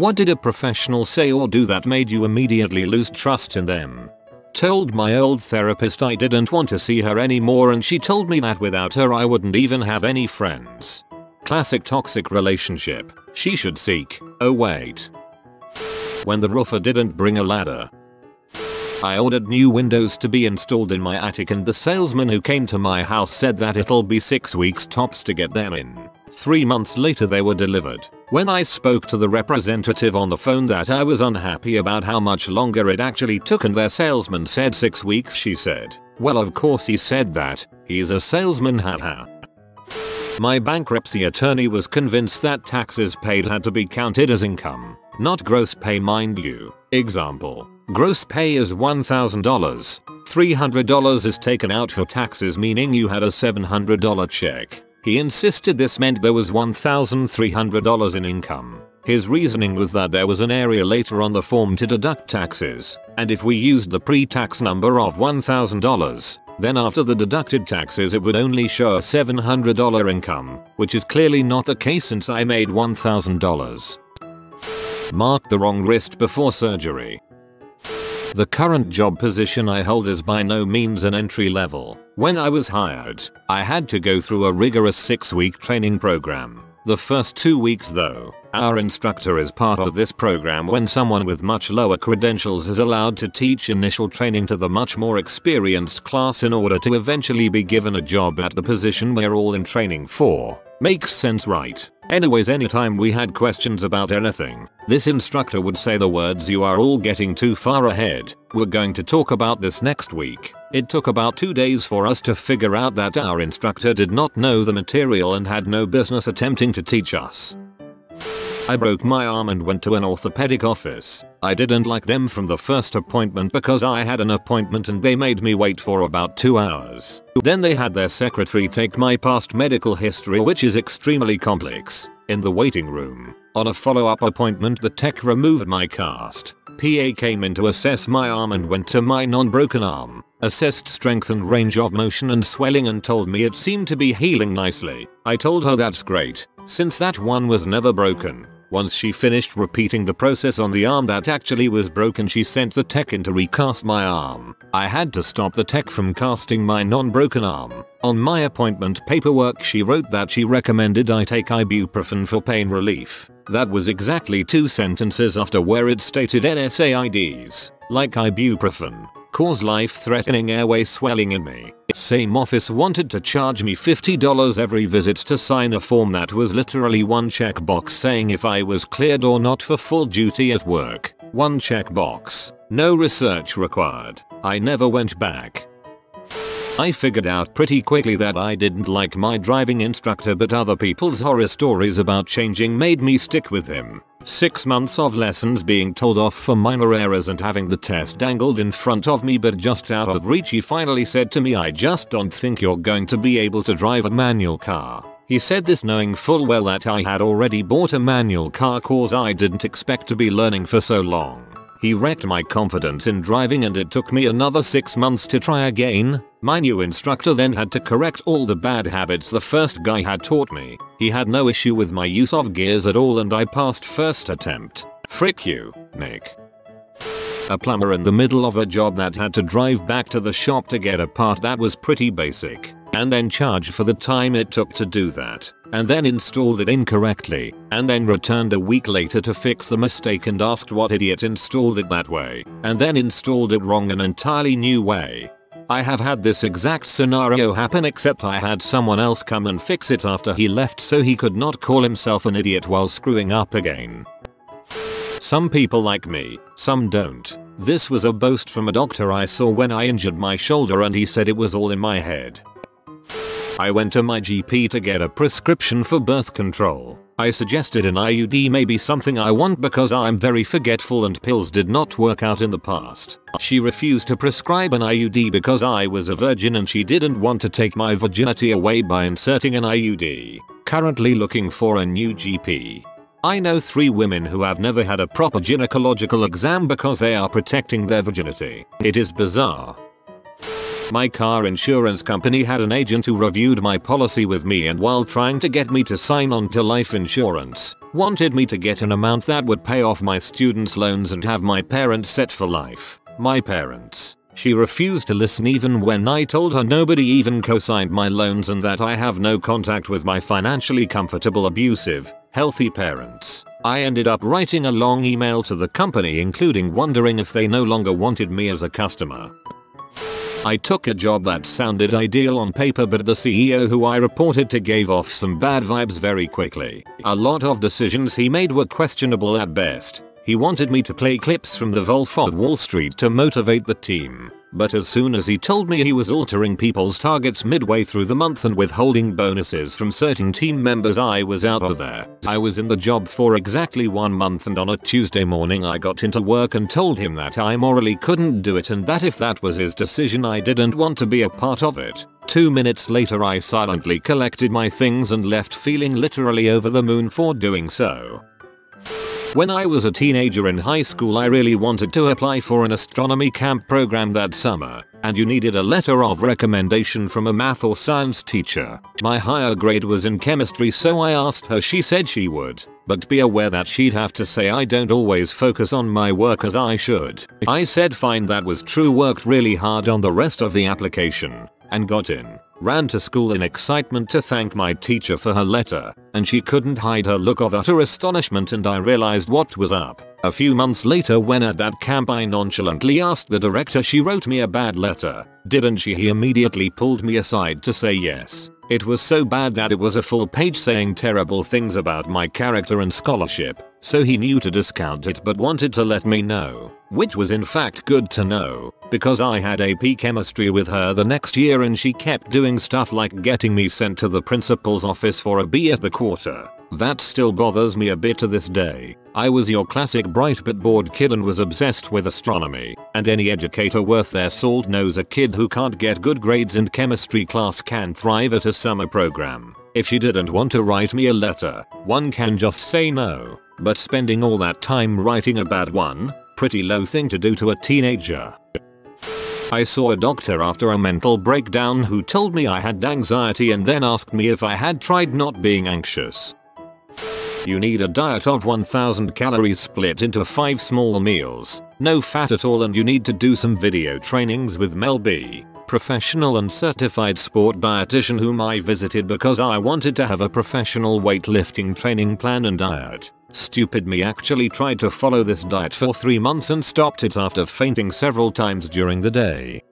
What did a professional say or do that made you immediately lose trust in them? Told my old therapist I didn't want to see her anymore and she told me that without her I wouldn't even have any friends. Classic toxic relationship. She should seek. Oh wait. When the roofer didn't bring a ladder. I ordered new windows to be installed in my attic and the salesman who came to my house said that it'll be 6 weeks tops to get them in. 3 months later they were delivered. When I spoke to the representative on the phone that I was unhappy about how much longer it actually took and their salesman said 6 weeks, she said, well of course he said that, he's a salesman, haha. My bankruptcy attorney was convinced that taxes paid had to be counted as income, not gross pay, mind you. Example, gross pay is $1,000. $300 is taken out for taxes, meaning you had a $700 check. He insisted this meant there was $1,300 in income. His reasoning was that there was an area later on the form to deduct taxes, and if we used the pre-tax number of $1,000, then after the deducted taxes it would only show a $700 income, which is clearly not the case since I made $1,000. Mark the wrong wrist before surgery. The current job position I hold is by no means an entry level. When I was hired, I had to go through a rigorous 6-week training program. The first 2 weeks though, our instructor is part of this program when someone with much lower credentials is allowed to teach initial training to the much more experienced class in order to eventually be given a job at the position we're all in training for. Makes sense, right? Anyways, anytime we had questions about anything, this instructor would say the words, "You are all getting too far ahead. We're going to talk about this next week." It took about 2 days for us to figure out that our instructor did not know the material and had no business attempting to teach us. I broke my arm and went to an orthopedic office. I didn't like them from the first appointment because I had an appointment and they made me wait for about 2 hours. Then they had their secretary take my past medical history, which is extremely complex, in the waiting room. On a follow-up appointment the tech removed my cast. PA came in to assess my arm and went to my non-broken arm, assessed strength and range of motion and swelling and told me it seemed to be healing nicely. I told her that's great, since that one was never broken. Once she finished repeating the process on the arm that actually was broken, she sent the tech in to recast my arm. I had to stop the tech from casting my non-broken arm. On my appointment paperwork she wrote that she recommended I take ibuprofen for pain relief. That was exactly 2 sentences after where it stated NSAIDs, like ibuprofen, cause life-threatening airway swelling in me. Same office wanted to charge me $50 every visit to sign a form that was literally one checkbox saying if I was cleared or not for full duty at work. One checkbox. No research required. I never went back. I figured out pretty quickly that I didn't like my driving instructor, but other people's horror stories about changing made me stick with him. 6 months of lessons, being told off for minor errors and having the test dangled in front of me but just out of reach, he finally said to me, "I just don't think you're going to be able to drive a manual car." He said this knowing full well that I had already bought a manual car cause I didn't expect to be learning for so long. He wrecked my confidence in driving and it took me another 6 months to try again. My new instructor then had to correct all the bad habits the first guy had taught me. He had no issue with my use of gears at all and I passed first attempt. Frick you, Nick. A plumber in the middle of a job that had to drive back to the shop to get a part that was pretty basic, and then charge for the time it took to do that, and then installed it incorrectly, and then returned a week later to fix the mistake and asked what idiot installed it that way, and then installed it wrong an entirely new way. I have had this exact scenario happen, except I had someone else come and fix it after he left so he could not call himself an idiot while screwing up again. Some people like me, some don't. This was a boast from a doctor I saw when I injured my shoulder and he said it was all in my head. I went to my GP to get a prescription for birth control. I suggested an IUD may be something I want because I'm very forgetful and pills did not work out in the past. She refused to prescribe an IUD because I was a virgin and she didn't want to take my virginity away by inserting an IUD. Currently looking for a new GP. I know 3 women who have never had a proper gynecological exam because they are protecting their virginity. It is bizarre. My car insurance company had an agent who reviewed my policy with me, and while trying to get me to sign on to life insurance, wanted me to get an amount that would pay off my students' loans and have my parents set for life. My parents. She refused to listen even when I told her nobody even co-signed my loans and that I have no contact with my financially comfortable, abusive, healthy parents. I ended up writing a long email to the company including wondering if they no longer wanted me as a customer. I took a job that sounded ideal on paper, but the CEO who I reported to gave off some bad vibes very quickly. A lot of decisions he made were questionable at best. He wanted me to play clips from The Wolf of Wall Street to motivate the team. But as soon as he told me he was altering people's targets midway through the month and withholding bonuses from certain team members, I was out of there. I was in the job for exactly 1 month, and on a Tuesday morning I got into work and told him that I morally couldn't do it and that if that was his decision I didn't want to be a part of it. 2 minutes later I silently collected my things and left, feeling literally over the moon for doing so. When I was a teenager in high school, I really wanted to apply for an astronomy camp program that summer, and you needed a letter of recommendation from a math or science teacher. My higher grade was in chemistry, so I asked her. She said she would, but be aware that she'd have to say I don't always focus on my work as I should. I said fine, that was true, worked really hard on the rest of the application, and got in. Ran to school in excitement to thank my teacher for her letter, and she couldn't hide her look of utter astonishment, and I realized what was up. A few months later, when at that camp I nonchalantly asked the director, she wrote me a bad letter, didn't she? He immediately pulled me aside to say yes. It was so bad that it was a full page saying terrible things about my character and scholarship, so he knew to discount it but wanted to let me know, which was in fact good to know, because I had AP chemistry with her the next year and she kept doing stuff like getting me sent to the principal's office for a B at the quarter. That still bothers me a bit to this day. I was your classic bright but bored kid and was obsessed with astronomy, and any educator worth their salt knows a kid who can't get good grades in chemistry class can thrive at a summer program. If she didn't want to write me a letter, one can just say no, but spending all that time writing a bad one? Pretty low thing to do to a teenager. I saw a doctor after a mental breakdown who told me I had anxiety and then asked me if I had tried not being anxious. You need a diet of 1000 calories split into 5 small meals, no fat at all, and you need to do some video trainings with Mel B, professional and certified sport dietitian whom I visited because I wanted to have a professional weightlifting training plan and diet. Stupid me actually tried to follow this diet for 3 months and stopped it after fainting several times during the day.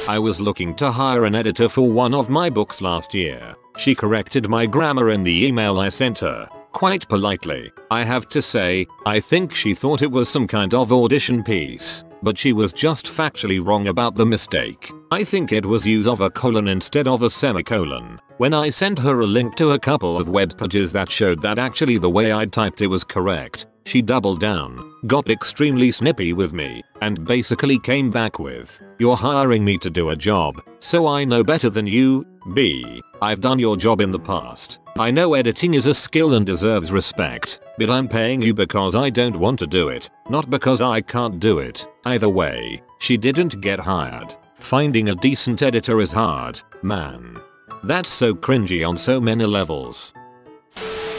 I was looking to hire an editor for one of my books last year. She corrected my grammar in the email I sent her, quite politely. I have to say, I think she thought it was some kind of audition piece, but she was just factually wrong about the mistake. I think it was use of a colon instead of a semicolon. When I sent her a link to a couple of web pages that showed that actually the way I'd typed it was correct, she doubled down, got extremely snippy with me, and basically came back with, "You're hiring me to do a job, so I know better than you, B. I've done your job in the past. I know editing is a skill and deserves respect, but I'm paying you because I don't want to do it, not because I can't do it." Either way, she didn't get hired. Finding a decent editor is hard, man. That's so cringy on so many levels.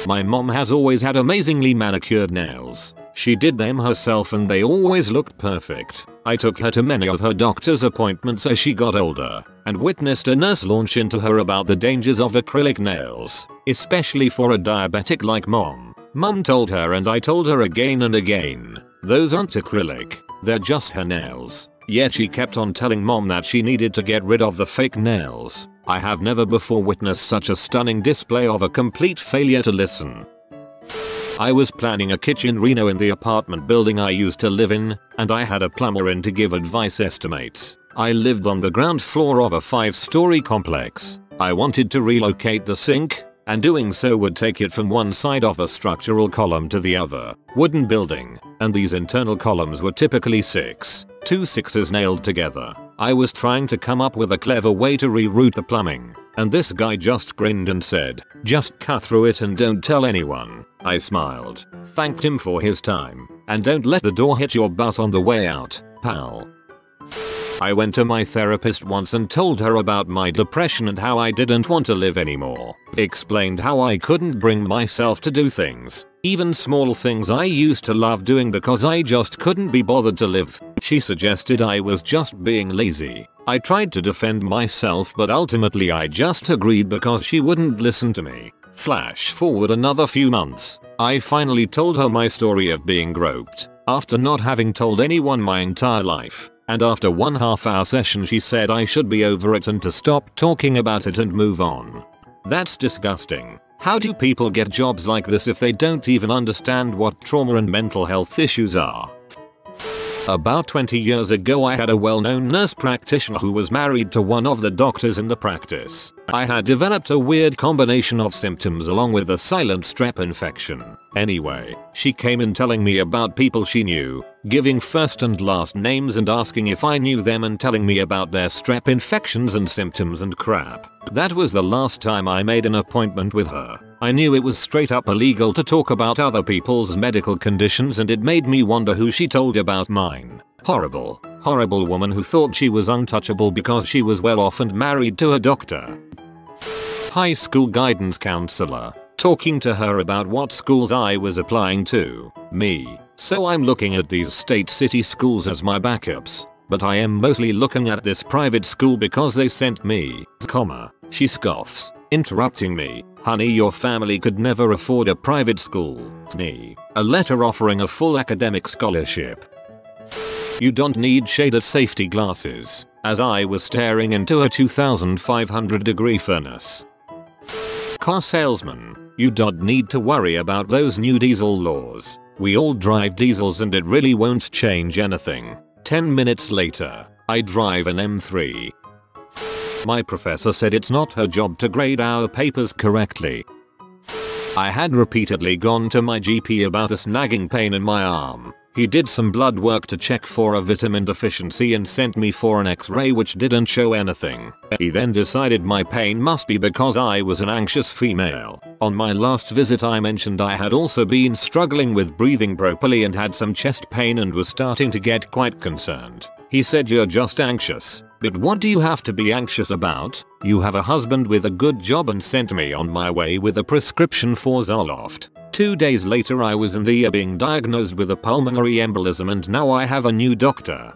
My mom has always had amazingly manicured nails. She did them herself and they always looked perfect. I took her to many of her doctor's appointments as she got older, and witnessed a nurse launch into her about the dangers of acrylic nails, especially for a diabetic like mom. Mom told her, and I told her again and again, those aren't acrylic, they're just her nails. Yet she kept on telling mom that she needed to get rid of the fake nails. I have never before witnessed such a stunning display of a complete failure to listen. I was planning a kitchen reno in the apartment building I used to live in, and I had a plumber in to give advice estimates. I lived on the ground floor of a 5-story complex. I wanted to relocate the sink, and doing so would take it from one side of a structural column to the other. Wooden building, and these internal columns were typically 2 6s nailed together. I was trying to come up with a clever way to reroute the plumbing, and this guy just grinned and said, "Just cut through it and don't tell anyone." I smiled, thanked him for his time, and don't let the door hit your butt on the way out, pal. I went to my therapist once and told her about my depression and how I didn't want to live anymore. Explained how I couldn't bring myself to do things, even small things I used to love doing because I just couldn't be bothered to live. She suggested I was just being lazy. I tried to defend myself but ultimately I just agreed because she wouldn't listen to me. Flash forward another few months. I finally told her my story of being groped, after not having told anyone my entire life. And after 1.5 hour session she said I should be over it and to stop talking about it and move on. That's disgusting. How do people get jobs like this if they don't even understand what trauma and mental health issues are? About 20 years ago I had a well-known nurse practitioner who was married to one of the doctors in the practice. I had developed a weird combination of symptoms along with a silent strep infection. Anyway, she came in telling me about people she knew, giving first and last names and asking if I knew them and telling me about their strep infections and symptoms and crap. That was the last time I made an appointment with her. I knew it was straight up illegal to talk about other people's medical conditions and it made me wonder who she told about mine. Horrible, horrible woman who thought she was untouchable because she was well off and married to a doctor. High school guidance counselor, talking to her about what schools I was applying to. Me. So I'm looking at these state city schools as my backups. But I am mostly looking at this private school because they sent me, She scoffs, interrupting me. Honey, your family could never afford a private school. A letter offering a full academic scholarship. You don't need shaded safety glasses, as I was staring into a 2,500 degree furnace. Car salesman, you don't need to worry about those new diesel laws. We all drive diesels and it really won't change anything. 10 minutes later, I drive an M3. My professor said it's not her job to grade our papers correctly. I had repeatedly gone to my GP about a nagging pain in my arm. He did some blood work to check for a vitamin deficiency and sent me for an X-ray which didn't show anything. He then decided my pain must be because I was an anxious female. On my last visit I mentioned I had also been struggling with breathing properly and had some chest pain and was starting to get quite concerned. He said, you're just anxious. But what do you have to be anxious about? You have a husband with a good job, and sent me on my way with a prescription for Zoloft. 2 days later I was in the ER being diagnosed with a pulmonary embolism and now I have a new doctor.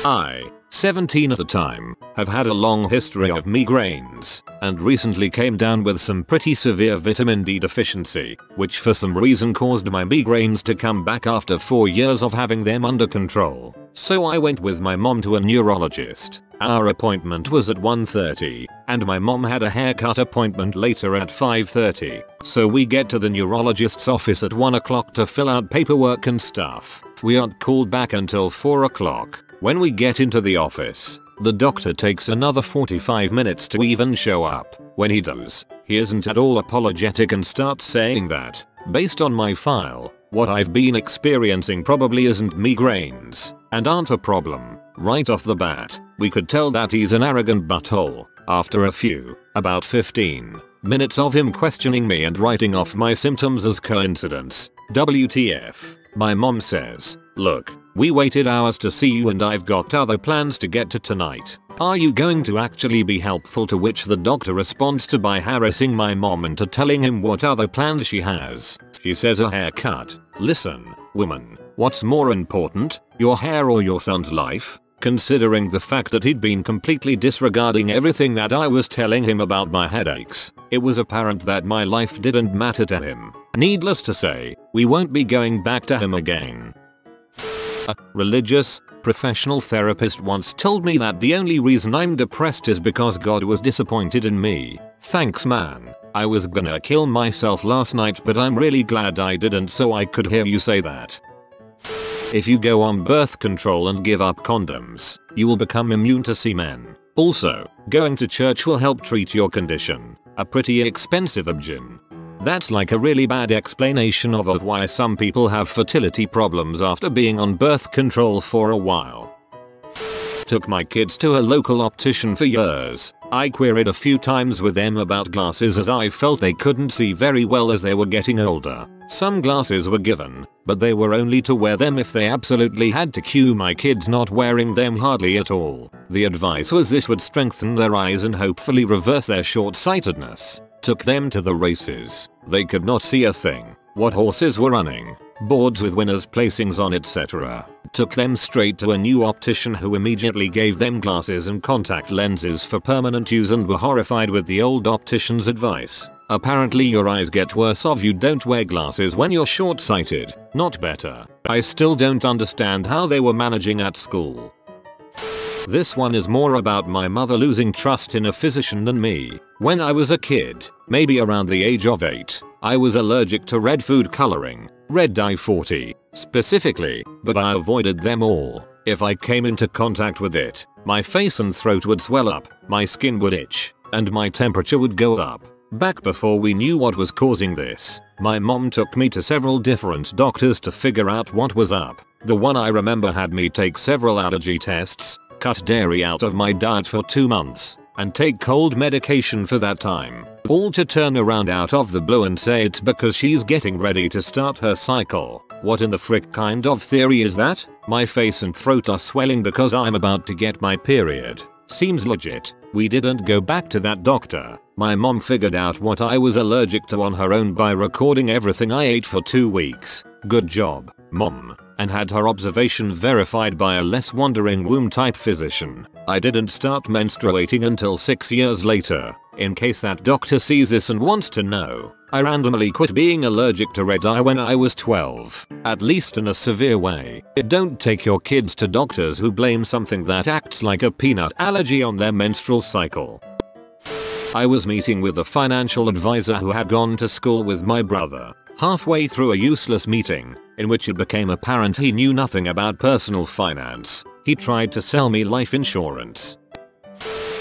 I, 17 at the time, have had a long history of migraines and recently came down with some pretty severe vitamin D deficiency, which for some reason caused my migraines to come back after 4 years of having them under control. So I went with my mom to a neurologist. Our appointment was at 1:30 and my mom had a haircut appointment later at 5:30. So we get to the neurologist's office at 1 o'clock to fill out paperwork and stuff. We aren't called back until 4 o'clock. When we get into the office, the doctor takes another 45 minutes to even show up. When he does, he isn't at all apologetic and starts saying that, based on my file, what I've been experiencing probably isn't migraines and aren't a problem. Right off the bat, we could tell that he's an arrogant butthole. After a few, about 15 minutes of him questioning me and writing off my symptoms as coincidence, WTF, my mom says, look, we waited hours to see you and I've got other plans to get to tonight. Are you going to actually be helpful? To which the doctor responds to by harassing my mom and to telling him what other plans she has. She says a haircut. Listen, woman, what's more important, your hair or your son's life? Considering the fact that he'd been completely disregarding everything that I was telling him about my headaches, it was apparent that my life didn't matter to him. Needless to say, we won't be going back to him again. A religious, professional therapist once told me that the only reason I'm depressed is because God was disappointed in me. Thanks man. I was gonna kill myself last night but I'm really glad I didn't so I could hear you say that. If you go on birth control and give up condoms, you will become immune to semen. Also, going to church will help treat your condition. A pretty expensive option. That's like a really bad explanation of why some people have fertility problems after being on birth control for a while. Took my kids to a local optician for years. I queried a few times with them about glasses as I felt they couldn't see very well as they were getting older. Some glasses were given, but they were only to wear them if they absolutely had to. Cue my kids not wearing them hardly at all. The advice was this would strengthen their eyes and hopefully reverse their short-sightedness. Took them to the races. They could not see a thing. What horses were running, boards with winners' placings on, etc. Took them straight to a new optician who immediately gave them glasses and contact lenses for permanent use and were horrified with the old optician's advice. Apparently your eyes get worse if you don't wear glasses when you're short-sighted, not better. I still don't understand how they were managing at school. This one is more about my mother losing trust in a physician than me. When I was a kid, maybe around the age of 8, I was allergic to red food coloring, red dye 40, specifically, but I avoided them all. If I came into contact with it, my face and throat would swell up, my skin would itch, and my temperature would go up. Back before we knew what was causing this, my mom took me to several different doctors to figure out what was up. The one I remember had me take several allergy tests, cut dairy out of my diet for 2 months, and take cold medication for that time. All to turn around out of the blue and say it's because she's getting ready to start her cycle. What in the frick kind of theory is that? My face and throat are swelling because I'm about to get my period. Seems legit. We didn't go back to that doctor. My mom figured out what I was allergic to on her own by recording everything I ate for 2 weeks. Good job, Mom. And had her observation verified by a less wandering womb type physician. I didn't start menstruating until 6 years later. In case that doctor sees this and wants to know, I randomly quit being allergic to red dye when I was 12, at least in a severe way. Don't take your kids to doctors who blame something that acts like a peanut allergy on their menstrual cycle. I was meeting with a financial advisor who had gone to school with my brother. Halfway through a useless meeting, in which it became apparent he knew nothing about personal finance, he tried to sell me life insurance.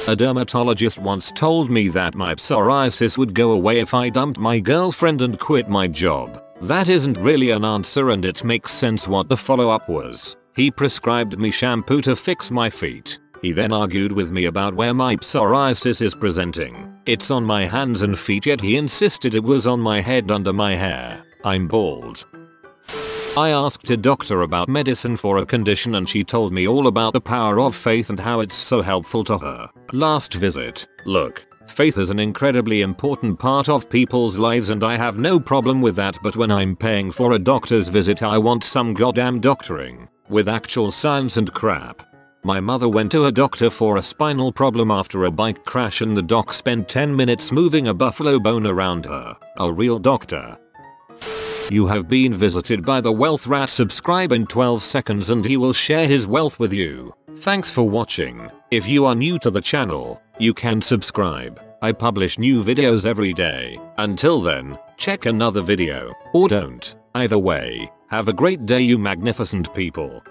A dermatologist once told me that my psoriasis would go away if I dumped my girlfriend and quit my job. That isn't really an answer, and it makes sense what the follow-up was. He prescribed me shampoo to fix my feet. He then argued with me about where my psoriasis is presenting. It's on my hands and feet, yet he insisted it was on my head under my hair. I'm bald. I asked a doctor about medicine for a condition and she told me all about the power of faith and how it's so helpful to her. Last visit. Look, faith is an incredibly important part of people's lives and I have no problem with that, but when I'm paying for a doctor's visit I want some goddamn doctoring, with actual science and crap. My mother went to a doctor for a spinal problem after a bike crash and the doc spent 10 minutes moving a buffalo bone around her. A real doctor. You have been visited by the wealth rat. Subscribe in 12 seconds and he will share his wealth with you. Thanks for watching. If you are new to the channel, you can subscribe. I publish new videos every day. Until then, check another video, or don't. Either way, have a great day you magnificent people.